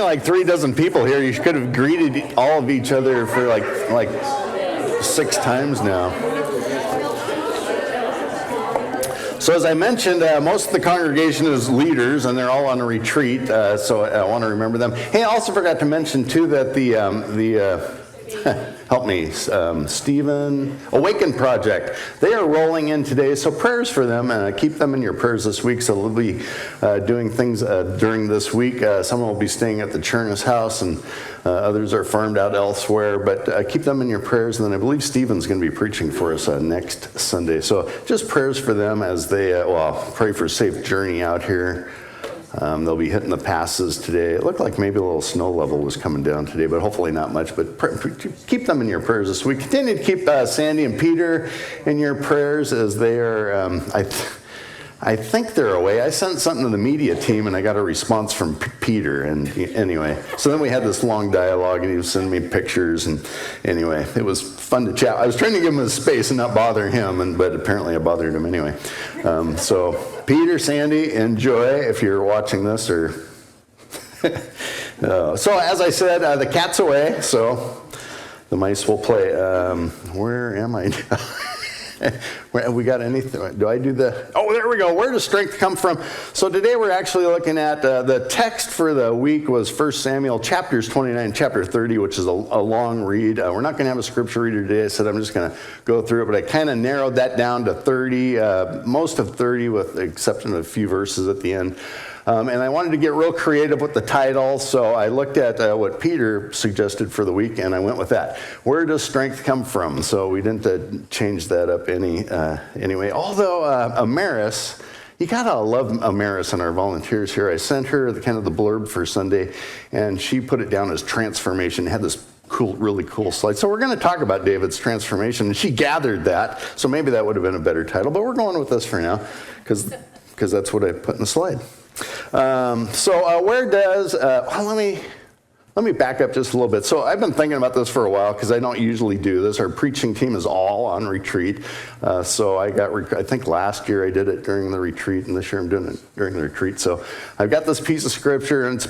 like 3 dozen people here. You could have greeted all of each other for like 6 times now. So as I mentioned, most of the congregation is leaders, and they're all on a retreat, so I want to remember them. Hey, I also forgot to mention, too, that help me, Stephen, Awaken Project, they are rolling in today, so prayers for them, and keep them in your prayers this week. So they'll be doing things during this week. Someone will be staying at the Chernus house, and others are farmed out elsewhere, but keep them in your prayers. And then I believe Stephen's going to be preaching for us next Sunday. So just prayers for them as they, pray for a safe journey out here. They'll be hitting the passes today. It looked like maybe a little snow level was coming down today, but hopefully not much. But keep them in your prayers this week. Continue to keep Sandy and Peter in your prayers as they are, I think they're away. I sent something to the media team, and I got a response from Peter. And anyway, so then we had this long dialogue, and he was sending me pictures. And anyway, it was fun to chat. I was trying to give him his space and not bother him, but apparently I bothered him anyway. So Peter, Sandy, enjoy if you're watching this. Or so as I said, the cat's away, so the mice will play. Where am I now? We got anything? Do I do the? Oh, there we go. Where does strength come from? So today we're actually looking at the text for the week was 1 Samuel chapters 29, chapter 30, which is a long read. We're not going to have a scripture reader today. I said I'm just going to go through it, but I kind of narrowed that down to 30, most of 30, with the exception of a few verses at the end. And I wanted to get real creative with the title, so I looked at what Peter suggested for the week, and I went with that. Where does strength come from? So we didn't change that up anyway. Although Amaris, you gotta love Amaris and our volunteers here. I sent her the blurb for Sunday, and she put it down as transformation. It had this really cool slide. So we're going to talk about David's transformation, and she gathered that. So maybe that would have been a better title, but we're going with this for now because that's what I put in the slide. Where does, let me back up just a little bit. So I've been thinking about this for a while because I don't usually do this. Our preaching team is all on retreat. So I think last year I did it during the retreat, and this year I'm doing it during the retreat. So I've got this piece of scripture, and it's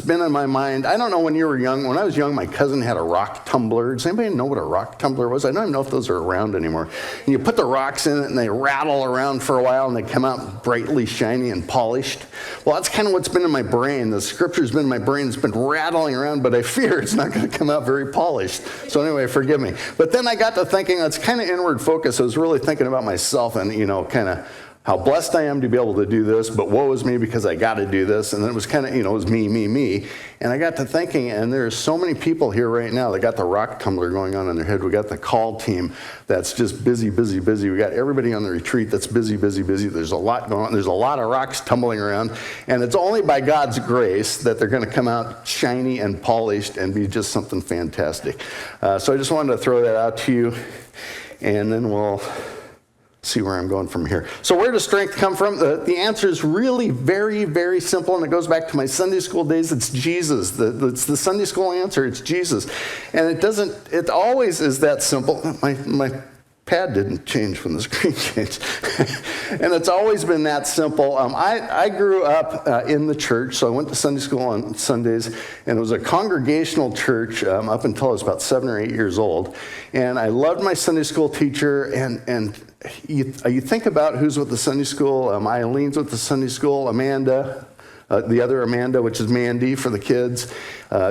been in my mind. I don't know when you were young. When I was young, my cousin had a rock tumbler. Does anybody know what a rock tumbler was? I don't even know if those are around anymore. And you put the rocks in it, and they rattle around for a while, and they come out brightly shiny and polished. Well, that's kind of what's been in my brain. The scripture's been in my brain. It's been rattling around, but I fear it's not going to come out very polished. So anyway, forgive me. But then I got to thinking, that's kind of inward focus. I was really thinking about myself and, kind of how blessed I am to be able to do this, but woe is me because I got to do this. And then it was kind of, it was me. And I got to thinking, and there's so many people here right now that got the rock tumbler going on in their head. We got the call team that's just busy. We got everybody on the retreat that's busy. There's a lot going on. There's a lot of rocks tumbling around. And it's only by God's grace that they're going to come out shiny and polished and be just something fantastic. So I just wanted to throw that out to you, and then we'll see where I'm going from here. So where does strength come from? The answer is really very, very simple, and it goes back to my Sunday school days. It's Jesus. It's the Sunday school answer. It's Jesus. And it always is that simple. My pad didn't change when the screen changed. And it's always been that simple. I grew up in the church, so I went to Sunday school on Sundays, and it was a congregational church up until I was about 7 or 8 years old. And I loved my Sunday school teacher, and you think about who's with the Sunday school. Eileen's with the Sunday school. Amanda, the other Amanda, which is Mandy for the kids.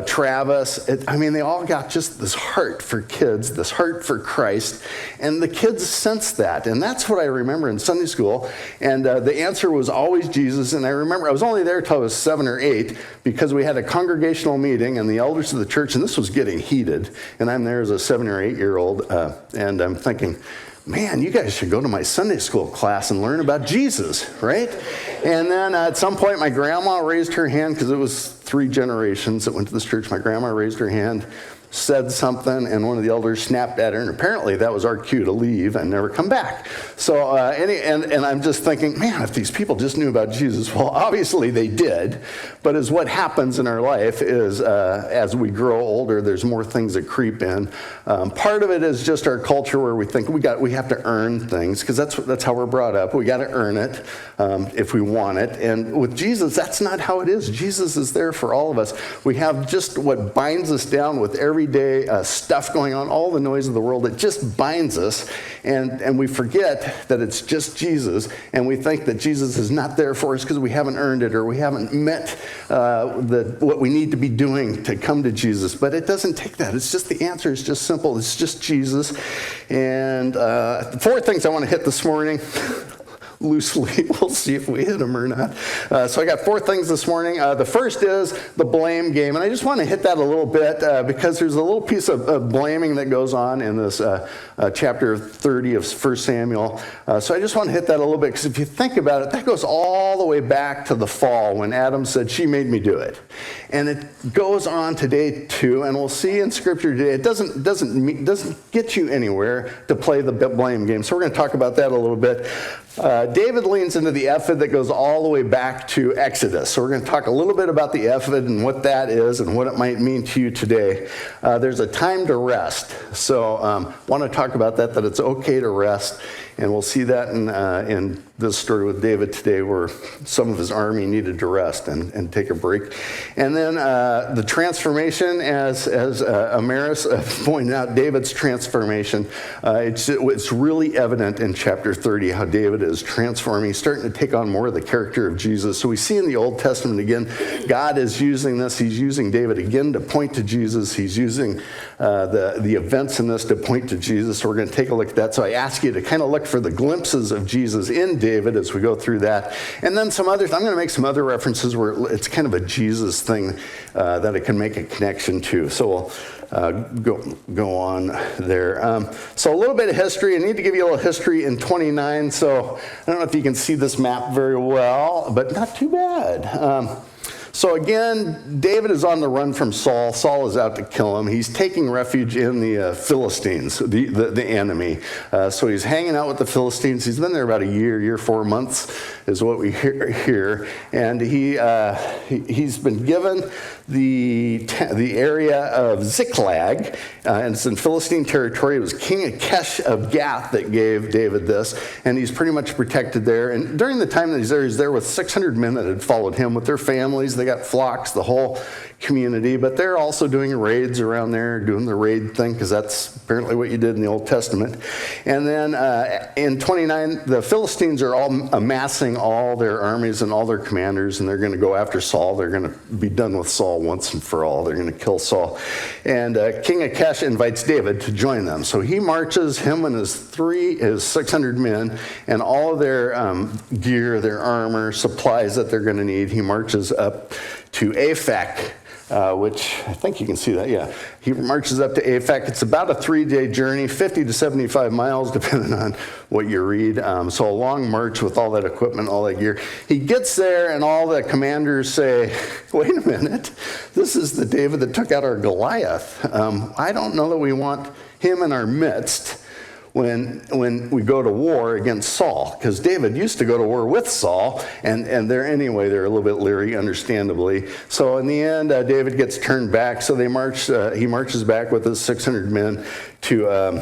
Travis. They all got just this heart for kids, this heart for Christ. And the kids sensed that. And that's what I remember in Sunday school. And the answer was always Jesus. And I remember I was only there till I was 7 or 8 because we had a congregational meeting and the elders of the church, and this was getting heated. And I'm there as a 7 or 8 year old. And I'm thinking, man, you guys should go to my Sunday school class and learn about Jesus, right? And then at some point, my grandma raised her hand because it was 3 generations that went to this church. My grandma raised her hand, said something, and one of the elders snapped at her, and apparently that was our cue to leave and never come back. So, and I'm just thinking, man, if these people just knew about Jesus, well, obviously they did, but as what happens in our life is as we grow older, there's more things that creep in. Part of it is just our culture where we think we have to earn things, because that's how we're brought up. We got to earn it if we want it. And with Jesus, that's not how it is. Jesus is there for all of us. We have just what binds us down with everyday stuff going on, all the noise of the world. It just binds us, and we forget that it's just Jesus, and we think that Jesus is not there for us because we haven't earned it or we haven't met what we need to be doing to come to Jesus. But it doesn't take that. It's just the answer is just simple. It's just Jesus. And 4 things I want to hit this morning. Loosely. We'll see if we hit them or not. So I got 4 things this morning. The first is the blame game. And I just want to hit that a little bit because there's a little piece of blaming that goes on in this chapter 30 of 1 Samuel. So I just want to hit that a little bit because if you think about it, that goes all the way back to the fall when Adam said, "She made me do it." And it goes on today too. And we'll see in Scripture today, it doesn't get you anywhere to play the blame game. So we're going to talk about that a little bit. David leans into the ephod that goes all the way back to Exodus. So we're going to talk a little bit about the ephod and what that is and what it might mean to you today. There's a time to rest. So want to talk about that it's okay to rest. And we'll see that in this story with David today where some of his army needed to rest and take a break. And then the transformation, as Amaris pointed out, David's transformation. It's really evident in chapter 30 how David is transforming. He's starting to take on more of the character of Jesus. So we see in the Old Testament again, God is using this. He's using David again to point to Jesus. He's using the events in this to point to Jesus. So we're going to take a look at that. So I ask you to kind of look for the glimpses of Jesus in David as we go through that. And then some others, I'm going to make some other references where it's kind of a Jesus thing that it can make a connection to. So we'll go on there. So a little bit of history. I need to give you a little history in 29. So I don't know if you can see this map very well, but not too bad. So again, David is on the run from Saul. Saul is out to kill him. He's taking refuge in the Philistines, the enemy. So he's hanging out with the Philistines. He's been there about a year, 4 months is what we hear here. And he's been given the area of Ziklag, and it's in Philistine territory. It was King Achish of Gath that gave David this, and he's pretty much protected there. And during the time that he's there with 600 men that had followed him with their families. They got flocks, the whole community, but they're also doing raids around there, doing the raid thing, because that's apparently what you did in the Old Testament. And then in 29, the Philistines are all amassing all their armies and all their commanders, and they're going to go after Saul. They're going to be done with Saul once and for all. They're going to kill Saul. And King Achish invites David to join them. So he marches, him and his 600 men, and all of their gear, their armor, supplies that they're going to need. He marches up to Aphek, which I think you can see that, yeah. He marches up to Aphek. It's about a 3-day journey, 50 to 75 miles, depending on what you read. So a long march with all that equipment, all that gear. He gets there, and all the commanders say, wait a minute, this is the David that took out our Goliath. I don't know that we want him in our midst when we go to war against Saul, because David used to go to war with Saul, and they're a little bit leery, understandably. So in the end, David gets turned back. So he marches back with his 600 men to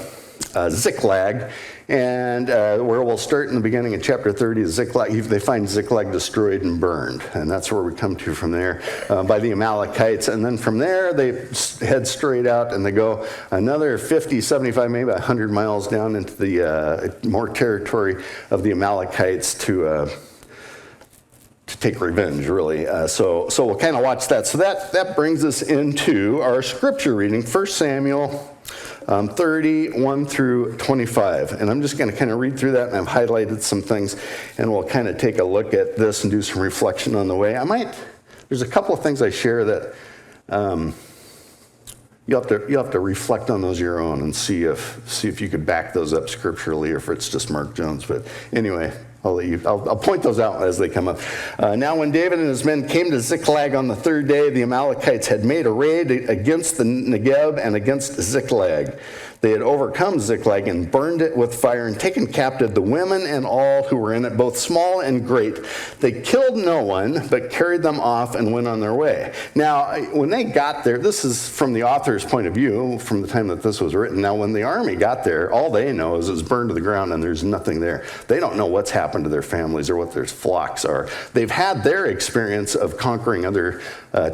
Ziklag, and where we'll start in the beginning of chapter 30 is Ziklag. They find Ziklag destroyed and burned, and that's where we come to from there, by the Amalekites. And then from there, they head straight out, and they go another 50, 75, maybe 100 miles down into the more territory of the Amalekites to take revenge, really. So we'll kind of watch that. So that brings us into our scripture reading, 1 Samuel 31 through 25. And I'm just going to kind of read through that, and I've highlighted some things, and we'll kind of take a look at this and do some reflection on the way. There's a couple of things I share that you'll have to reflect on those your own and see if you could back those up scripturally, or if it's just Mark Jones. But anyway, I'll point those out as they come up. Now when David and his men came to Ziklag on the third day, the Amalekites had made a raid against the Negev and against Ziklag. They had overcome Ziklag and burned it with fire and taken captive the women and all who were in it, both small and great. They killed no one, but carried them off and went on their way. Now, when they got there, this is from the author's point of view, from the time that this was written. Now, when the army got there, all they know is it's burned to the ground and there's nothing there. They don't know what's happened to their families or what their flocks are. They've had their experience of conquering other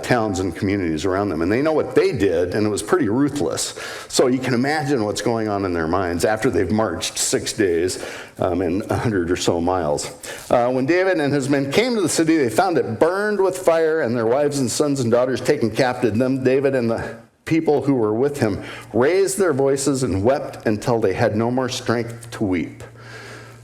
towns and communities around them, and they know what they did, and it was pretty ruthless. So you can imagine what's going on in their minds after they've marched 6 days and 100 or so miles. When David and his men came to the city, they found it burned with fire and their wives and sons and daughters taken captive. Then David and the people who were with him raised their voices and wept until they had no more strength to weep.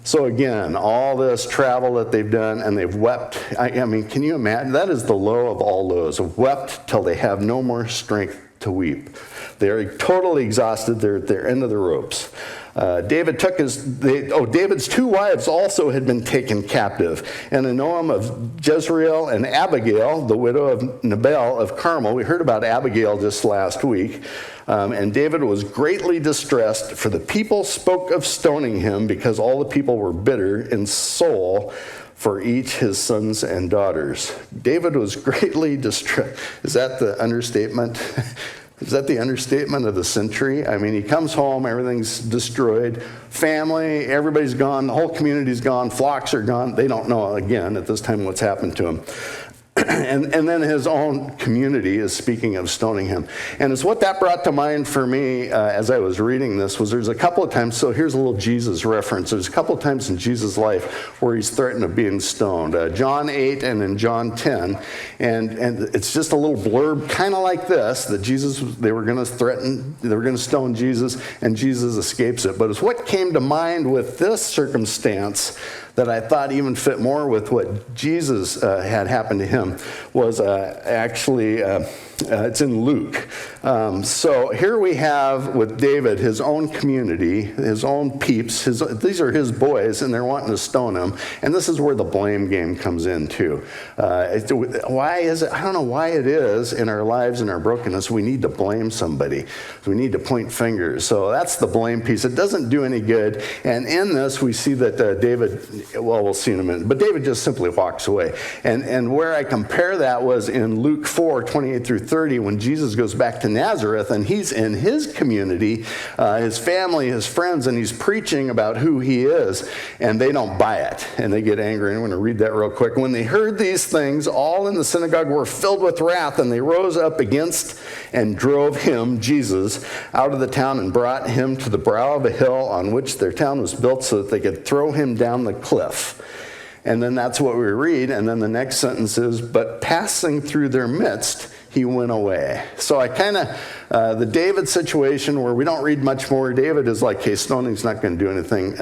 So again, all this travel that they've done, and they've wept. I mean, can you imagine? That is the low of all lows. Wept till they have no more strength to weep. They're totally exhausted. They're at their end of the ropes. David's 2 wives also had been taken captive, and Ahinoam of Jezreel and Abigail, the widow of Nabal of Carmel. We heard about Abigail just last week. And David was greatly distressed, for the people spoke of stoning him because all the people were bitter in soul for each his sons and daughters. David was greatly distressed. Is that the understatement? Is that the understatement of the century? I mean, he comes home, everything's destroyed, family, everybody's gone, the whole community's gone, flocks are gone. They don't know, again, at this time what's happened to him. And then his own community is speaking of stoning him. And it's what that brought to mind for me as I was reading this was there's a couple of times, so here's a little Jesus reference. There's a couple of times in Jesus' life where he's threatened of being stoned. John 8 and in John 10. And it's just a little blurb kind of like this, that they were going to stone Jesus, and Jesus escapes it. But it's what came to mind with this circumstance that I thought even fit more with what Jesus had happened to him was it's in Luke. So here we have with David his own community, his own peeps. These are his boys, and they're wanting to stone him. And this is where the blame game comes in too. Why is it? I don't know why it is in our lives and our brokenness we need to blame somebody. We need to point fingers. So that's the blame piece. It doesn't do any good. And in this we see that David. Well, we'll see in a minute. But David just simply walks away. And where I compare that was in Luke 4, 28 through 30, when Jesus goes back to Nazareth, and he's in his community, his family, his friends, and he's preaching about who he is, and they don't buy it, and they get angry. And I'm going to read that real quick. When they heard these things, all in the synagogue were filled with wrath, and they rose up against and drove him, Jesus, out of the town and brought him to the brow of a hill on which their town was built so that they could throw him down the cliff. And then that's what we read. And then the next sentence is, but passing through their midst, he went away. So I kind of, the David situation where we don't read much more. David is like, hey, stoning's not going to do anything.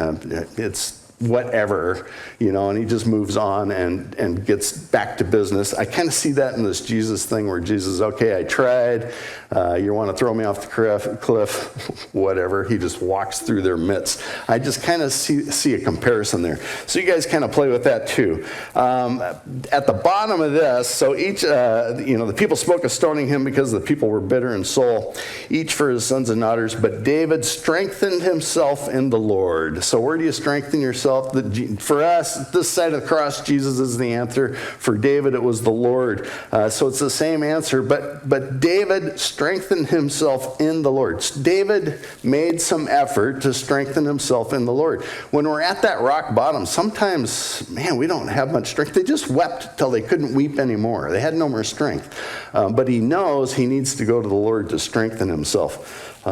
It's whatever, and he just moves on and gets back to business. I kind of see that in this Jesus thing where Jesus, okay, I tried. You want to throw me off the cliff, whatever. He just walks through their midst. I just kind of see a comparison there. So you guys kind of play with that too. At the bottom of this, so each, the people spoke of stoning him because the people were bitter in soul, each for his sons and daughters. But David strengthened himself in the Lord. So where do you strengthen yourself? For us, this side of the cross, Jesus is the answer. For David, it was the Lord. So it's the same answer. But David strengthened himself in the Lord. David made some effort to strengthen himself in the Lord. When we're at that rock bottom, sometimes, we don't have much strength. They just wept till they couldn't weep anymore. They had no more strength. But he knows he needs to go to the Lord to strengthen himself.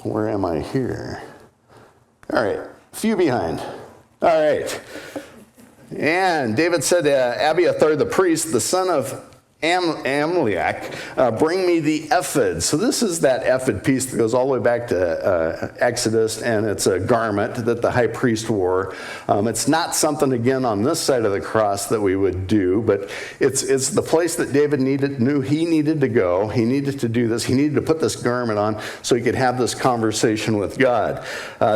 Where am I here? All right, a few behind. All right. And David said to Abiathar the priest, the son of Amliak, bring me the ephod. So this is that ephod piece that goes all the way back to Exodus, and it's a garment that the high priest wore. It's not something, again, on this side of the cross that we would do, but it's the place that David knew he needed to go. He needed to do this. He needed to put this garment on so he could have this conversation with God.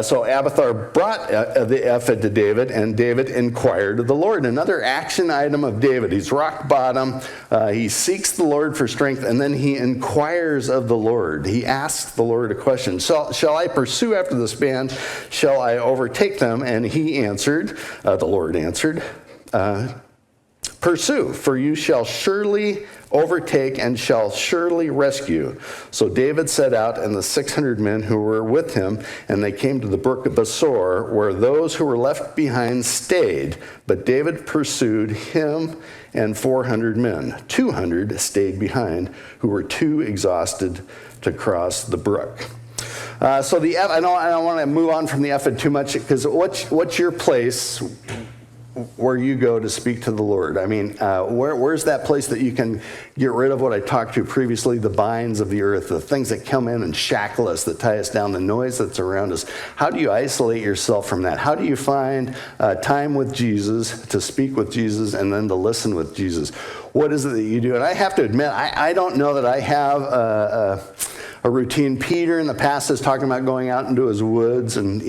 So Abiathar brought the ephod to David, and David inquired of the Lord. Another action item of David. He's rock bottom. He seeks the Lord for strength, and then he inquires of the Lord. He asks the Lord a question. Shall I pursue after this band? Shall I overtake them? And he answered, the Lord answered, pursue, for you shall surely overtake and shall surely rescue. So David set out, and the 600 men who were with him, and they came to the brook of Besor, where those who were left behind stayed. But David pursued him and 400 men. 200 stayed behind, who were too exhausted to cross the brook. I don't want to move on from the ephod too much, because what's your place where you go to speak to the Lord? I mean, where's that place that you can get rid of what I talked to previously, the binds of the earth, the things that come in and shackle us, that tie us down, the noise that's around us? How do you isolate yourself from that? How do you find time with Jesus, to speak with Jesus, and then to listen with Jesus? What is it that you do? And I have to admit, I don't know that I have a routine. Peter in the past is talking about going out into his woods, and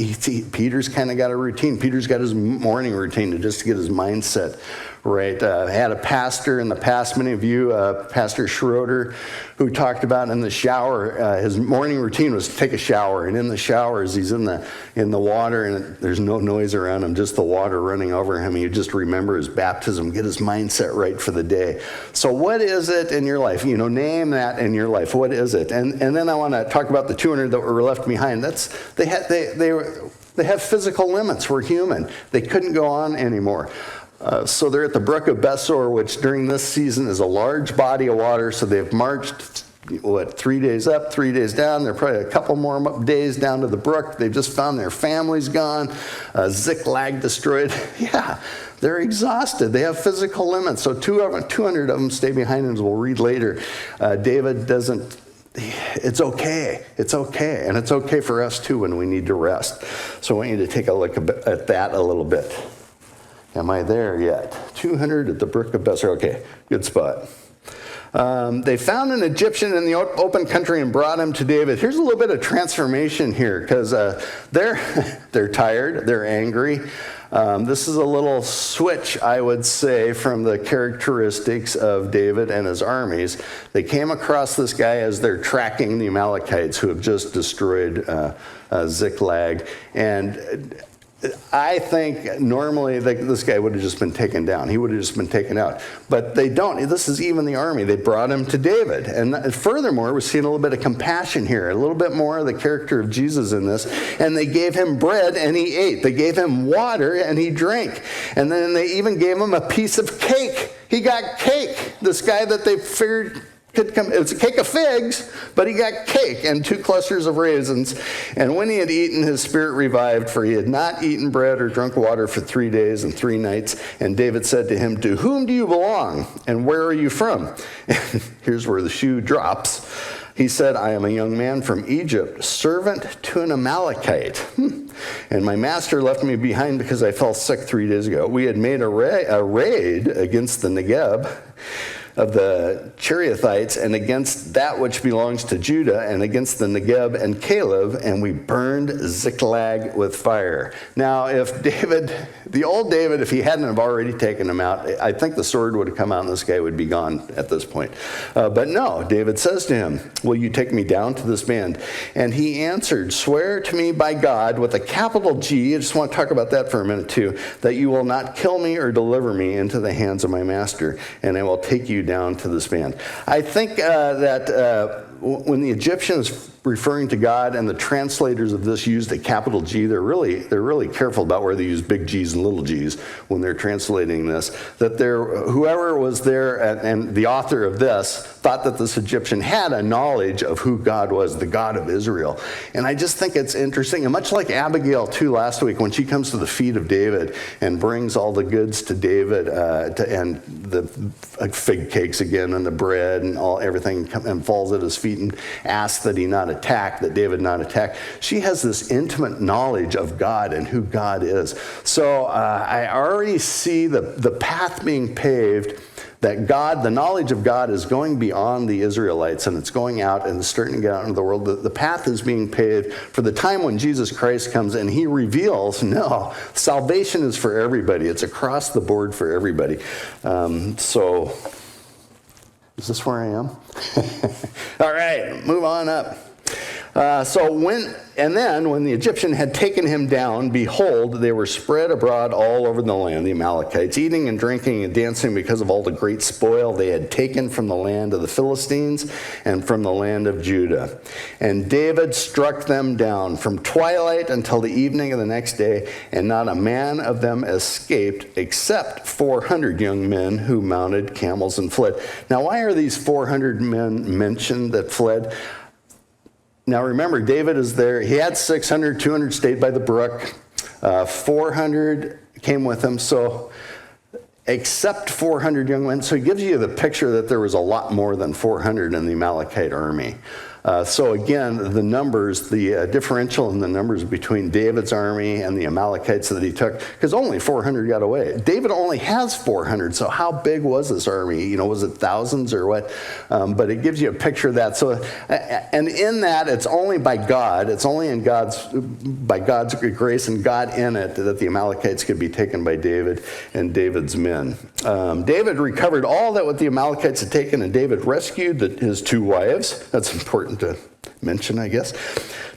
Peter's kind of got a routine. Peter's got his morning routine to just get his mindset right. Had a pastor in the past, many of you, Pastor Schroeder, who talked about in the shower, his morning routine was to take a shower, and in the shower, as he's in the water, and there's no noise around him, just the water running over him, and you just remember his baptism, get his mindset right for the day. So what is it in your life? Name that in your life. What is it? And then I want to talk about the 200 that were left behind. They have physical limits. We're human. They couldn't go on anymore. So they're at the brook of Besor, which during this season is a large body of water. So they've marched, 3 days up, 3 days down. They're probably a couple more days down to the brook. They've just found their families gone, Ziklag destroyed. Yeah, they're exhausted. They have physical limits. So 200 of them stay behind, and as we'll read later, David doesn't. It's okay. It's okay. And it's okay for us too when we need to rest. So I want you to take a look at that a little bit. Am I there yet? 200 at the brook of Besor. Okay, good spot. They found an Egyptian in the open country and brought him to David. Here's a little bit of transformation here, because they're tired, they're angry. This is a little switch, I would say, from the characteristics of David and his armies. They came across this guy as they're tracking the Amalekites, who have just destroyed Ziklag. And I think normally this guy would have just been taken down. He would have just been taken out. But they don't. This is even the army. They brought him to David. And furthermore, we're seeing a little bit of compassion here, a little bit more of the character of Jesus in this. And they gave him bread and he ate. They gave him water and he drank. And then they even gave him a piece of cake. He got cake. This guy that they figured could come, it was a cake of figs, but he got cake and 2 clusters of raisins. And when he had eaten, his spirit revived, for he had not eaten bread or drunk water for 3 days and 3 nights. And David said to him, to whom do you belong, and where are you from? And here's where the shoe drops. He said, I am a young man from Egypt, servant to an Amalekite. And my master left me behind because I fell sick 3 days ago. We had made a raid against the Negeb of the Cherethites, and against that which belongs to Judah, and against the Negeb and Caleb, and we burned Ziklag with fire. Now, if the old David, if he hadn't have already taken him out, I think the sword would have come out and this guy would be gone at this point. But no, David says to him, will you take me down to this band? And he answered, swear to me by God, with a capital G, I just want to talk about that for a minute too, that you will not kill me or deliver me into the hands of my master, and I will take you down to this band. I think that when the Egyptian is referring to God, and the translators of this used a capital G, they're really careful about where they use big G's and little g's when they're translating this. That whoever was there and the author of this thought that this Egyptian had a knowledge of who God was, the God of Israel. And I just think it's interesting, and much like Abigail too last week, when she comes to the feet of David and brings all the goods to David, and the fig cakes again and the bread and everything, and falls at his feet and asks that David not attack. She has this intimate knowledge of God and who God is. So I already see the path being paved, that God, the knowledge of God, is going beyond the Israelites, and it's going out and starting to get out into the world. The path is being paved for the time when Jesus Christ comes and he reveals, no, salvation is for everybody. It's across the board for everybody. So, is this where I am? All right, move on up. Then when the Egyptian had taken him down, behold, they were spread abroad all over the land, the Amalekites, eating and drinking and dancing because of all the great spoil they had taken from the land of the Philistines and from the land of Judah. And David struck them down from twilight until the evening of the next day, and not a man of them escaped except 400 young men who mounted camels and fled. Now, why are these 400 men mentioned that fled? Now remember, David is there. He had 600, 200 stayed by the brook. 400 came with him, so except 400 young men. So he gives you the picture that there was a lot more than 400 in the Amalekite army. So again, the numbers, the differential in the numbers between David's army and the Amalekites that he took, because only 400 got away. David only has 400, so how big was this army? Was it thousands or what? But it gives you a picture of that. So, and in that, it's only by God, it's only by God's grace and God in it that the Amalekites could be taken by David and David's men. David recovered all that what the Amalekites had taken, and David rescued his 2 wives. That's important to mention, I guess.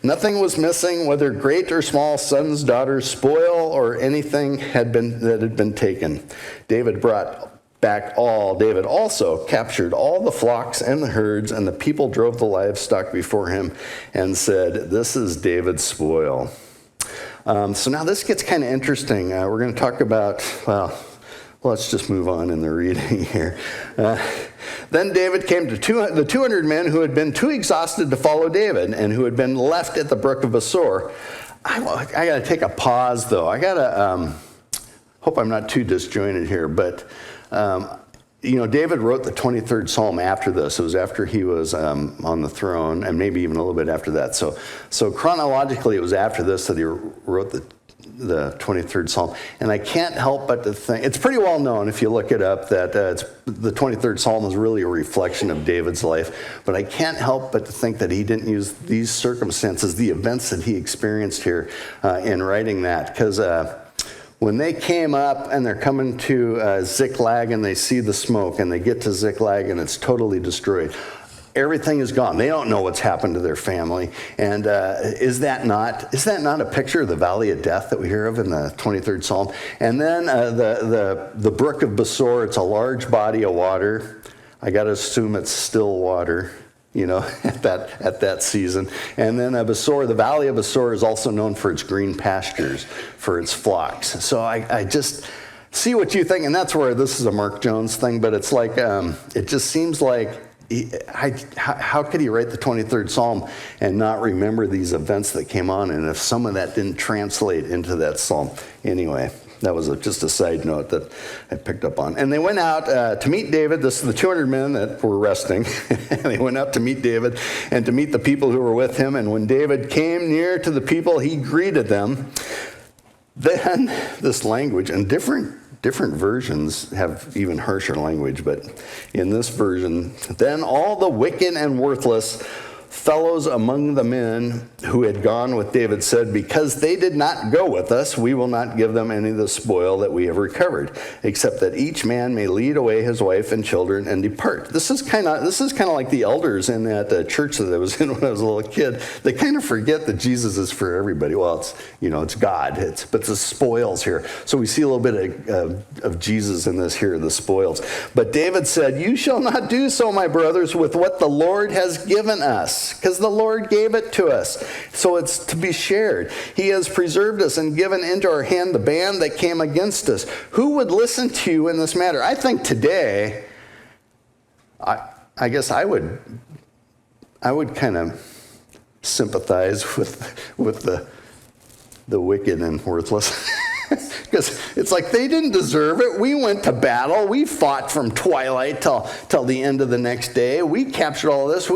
Nothing was missing, whether great or small, sons, daughters, spoil, or anything that had been taken. David brought back all. David also captured all the flocks and the herds, and the people drove the livestock before him and said, "This is David's spoil." So now this gets kind of interesting. We're going to talk about, let's just move on in the reading here. Then David came to the 200 men who had been too exhausted to follow David and who had been left at the brook of Besor. I got to take a pause, though. I got to hope I'm not too disjointed here, but David wrote the 23rd Psalm after this. It was after he was on the throne, and maybe even a little bit after that. So chronologically, it was after this that he wrote the 23rd Psalm. And I can't help but to think, it's pretty well known if you look it up, that the 23rd Psalm is really a reflection of David's life. But I can't help but to think that he didn't use these circumstances, the events that he experienced here, in writing that. Because when they came up and they're coming to Ziklag and they see the smoke and they get to Ziklag and it's totally destroyed, everything is gone. They don't know what's happened to their family. And is that not a picture of the valley of death that we hear of in the 23rd Psalm? And then the brook of Besor, it's a large body of water. I got to assume it's still water, at that season. And then Besor, the valley of Besor, is also known for its green pastures, for its flocks. So I just see what you think, and that's where this is a Mark Jones thing, but it's like, it just seems like, how could he write the 23rd Psalm and not remember these events that came on, and if some of that didn't translate into that psalm? Anyway, that was just a side note that I picked up on. And they went out to meet David. This is the 200 men that were resting. They went out to meet David and to meet the people who were with him. And when David came near to the people, he greeted them. Then this language, and different versions have even harsher language, but in this version, then all the wicked and worthless fellows among the men who had gone with David said, because they did not go with us, we will not give them any of the spoil that we have recovered, except that each man may lead away his wife and children and depart. This is kind of like the elders in that church that I was in when I was a little kid. They kind of forget that Jesus is for everybody. Well, it's God, but the spoils here. So we see a little bit of Jesus in this here, the spoils. But David said, you shall not do so, my brothers, with what the Lord has given us, because the Lord gave it to us. So it's to be shared. He has preserved us and given into our hand the band that came against us. Who would listen to you in this matter? I think today, I guess I would kind of sympathize with the wicked and worthless. Because it's like they didn't deserve it. We went to battle. We fought from twilight till the end of the next day. We captured all of this.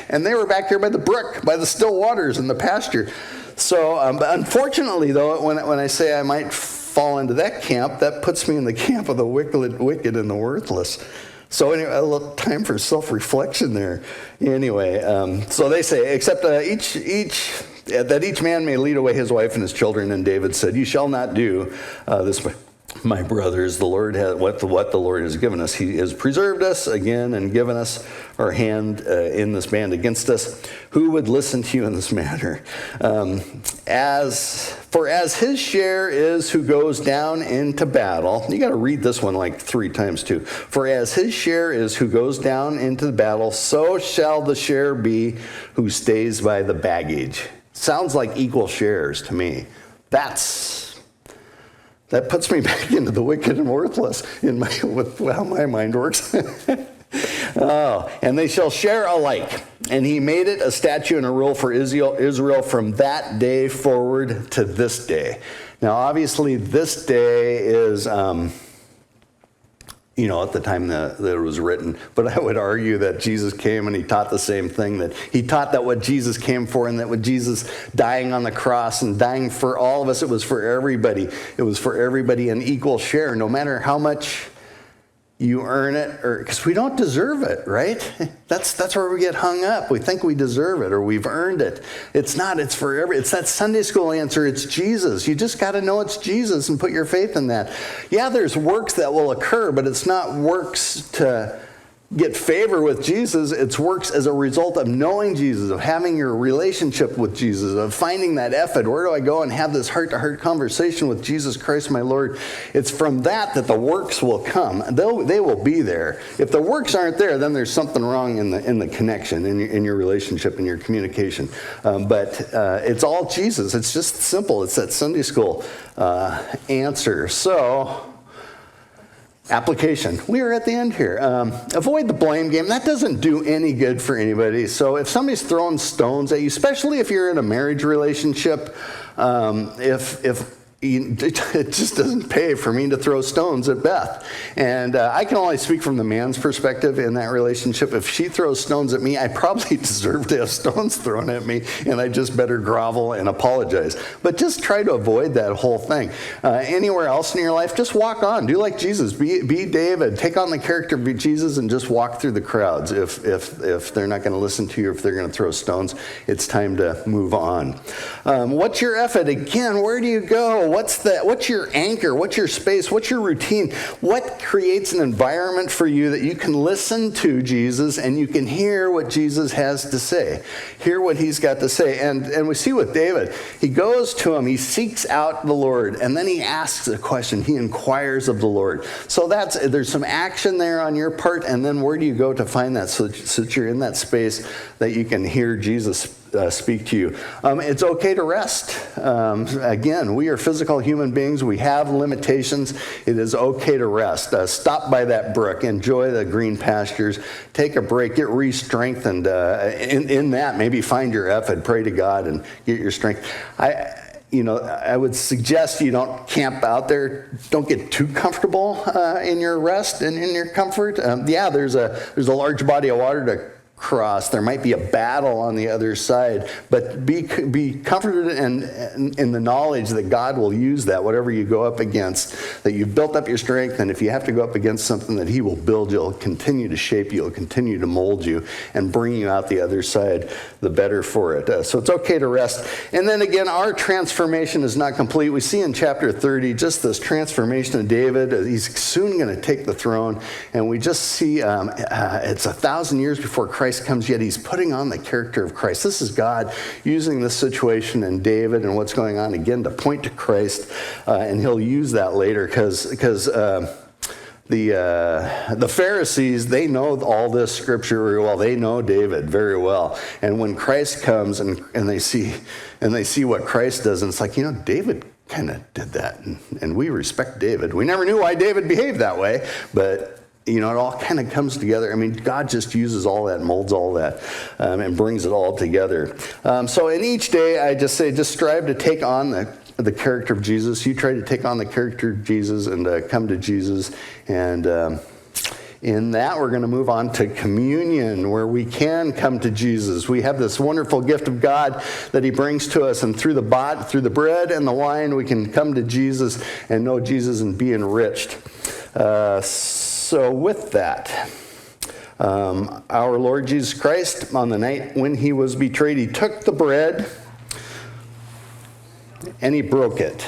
And they were back here by the brook, by the still waters in the pasture. So, but unfortunately, though, when I say I might fall into that camp, that puts me in the camp of the wicked and the worthless. So anyway, a little time for self-reflection there. Anyway, so they say, except that each man may lead away his wife and his children. And David said, you shall not do this, my brothers. The Lord has what the Lord has given us. He has preserved us again and given us our hand in this band against us. Who would listen to you in this matter? As his share is who goes down into battle. You got to read this one like 3 times too. For as his share is who goes down into the battle, so shall the share be who stays by the baggage. Sounds like equal shares to me. That puts me back into the wicked and worthless with how my mind works. Oh, and they shall share alike. And he made it a statute and a rule for Israel from that day forward to this day. Now, obviously, this day is, at the time that it was written. But I would argue that Jesus came and he taught the same thing. That he taught that what Jesus came for, and that with Jesus dying on the cross and dying for all of us, it was for everybody. It was for everybody an equal share, no matter how much you earn it, or because we don't deserve it, right? That's where we get hung up. We think we deserve it or we've earned it. It's not. It's for it's that Sunday school answer. It's Jesus. You just got to know it's Jesus and put your faith in that. Yeah, there's works that will occur, but it's not works to get favor with Jesus. It's works as a result of knowing Jesus, of having your relationship with Jesus, of finding that effort. Where do I go and have this heart-to-heart conversation with Jesus Christ, my Lord? It's from that the works will come. They will be there. If the works aren't there, then there's something wrong in the connection, in your relationship, in your communication. But it's all Jesus. It's just simple. It's that Sunday school answer. So, application. We are at the end here. Avoid the blame game. That doesn't do any good for anybody. So if somebody's throwing stones at you, especially if you're in a marriage relationship, it just doesn't pay for me to throw stones at Beth. And I can only speak from the man's perspective in that relationship. If she throws stones at me, I probably deserve to have stones thrown at me, and I just better grovel and apologize. But just try to avoid that whole thing. Anywhere else in your life, just walk on. Do like Jesus. Be David. Take on the character of Jesus and just walk through the crowds. If they're not going to listen to you, if they're going to throw stones, it's time to move on. What's your effort? Again, where do you go? What's your anchor? What's your space? What's your routine? What creates an environment for you that you can listen to Jesus and you can hear what Jesus has to say? Hear what he's got to say. And we see with David, he goes to him, he seeks out the Lord, and then he asks a question. He inquires of the Lord. So there's some action there on your part, and then where do you go to find that so that you're in that space that you can hear Jesus speak to you? It's okay to rest. Again, we are physical human beings. We have limitations. It is okay to rest. Stop by that brook. Enjoy the green pastures. Take a break. Get re-strengthened. In that, maybe find your effort. Pray to God and get your strength. I would suggest you don't camp out there. Don't get too comfortable in your rest and in your comfort. There's a large body of water to cross. There might be a battle on the other side, but be comforted in the knowledge that God will use that, whatever you go up against, that you've built up your strength, and if you have to go up against something, that he will build you, he'll continue to shape you, he'll continue to mold you, and bring you out the other side, the better for it. So it's okay to rest. And then again, our transformation is not complete. We see in chapter 30 just this transformation of David. He's soon going to take the throne, and we just see it's 1,000 years before Christ comes, yet he's putting on the character of Christ. This is God using this situation in David and what's going on again to point to Christ, and he'll use that later because the Pharisees, they know all this scripture very well. They know David very well, and when Christ comes and they see what Christ does, and it's like, David kind of did that, and we respect David. We never knew why David behaved that way, but it all kind of comes together. I mean, God just uses all that, molds all that, and brings it all together. So in each day, I just say, just strive to take on the character of Jesus. You try to take on the character of Jesus and come to Jesus. And in that, we're going to move on to communion, where we can come to Jesus. We have this wonderful gift of God that he brings to us, and through the bread and the wine, we can come to Jesus and know Jesus and be enriched. So with that, our Lord Jesus Christ, on the night when he was betrayed, he took the bread and he broke it.